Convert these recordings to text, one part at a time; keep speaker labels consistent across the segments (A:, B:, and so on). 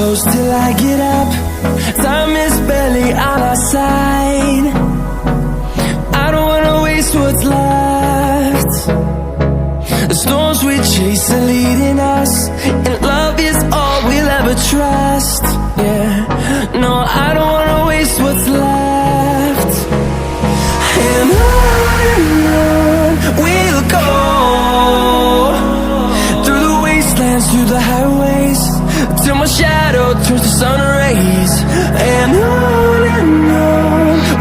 A: close till I get up. Time is barely on our side. I don't wanna waste what's left. The storms we chase are leading us, and love is all we'll ever trust. Yeah, no, I don't wanna waste what's left. And on we'll go, through the wastelands, through the highways, till my shadow turns to sun rays. And on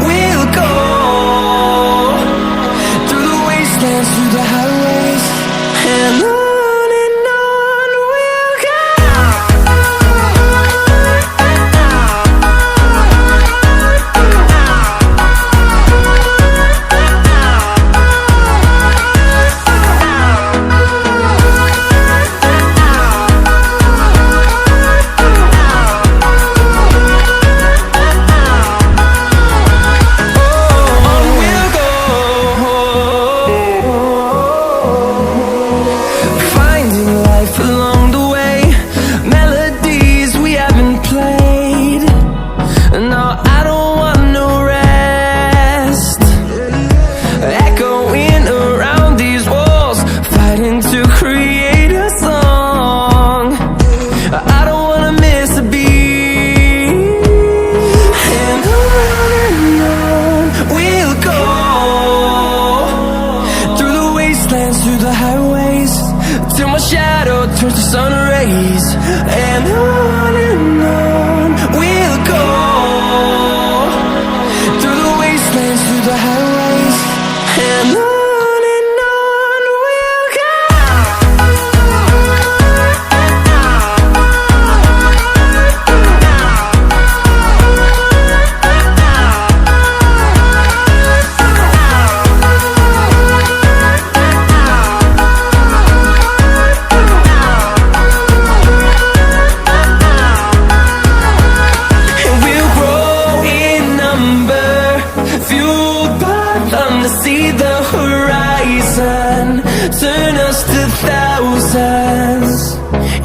A: we'll go, through the wastelands, through the highways, and on we'll go. Through the highways, till my shadow turns to sun rays. And on we'll go, through the wastelands, through the highways, and on we'll go. See the horizon, turn us to thousands,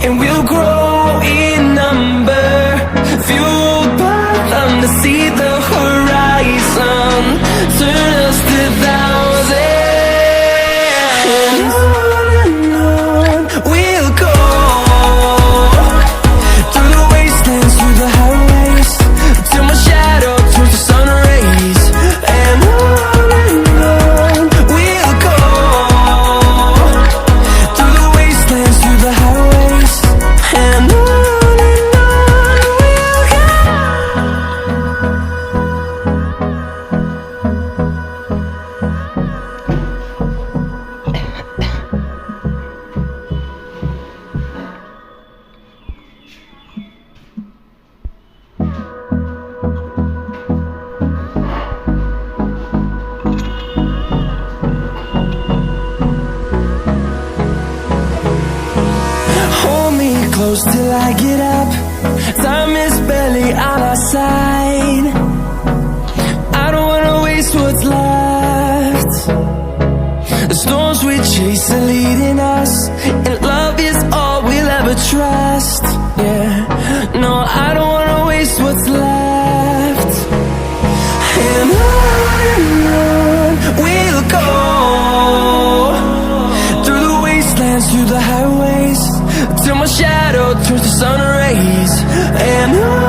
A: and we'll grow in number, fueled by them to see the horizon, turn us to thousands. And on we'll go, through the wastelands, through the highways, till my shadow turns to sun rays. And close till I get up. Time is barely on our side. I don't wanna waste what's left. The storms we chase are leading us, and love is all we'll ever trust. Yeah, no, I don't wanna waste what's left. And on we'll go, through the wastelands, through the highways, till my shadow turns to sun rays. And on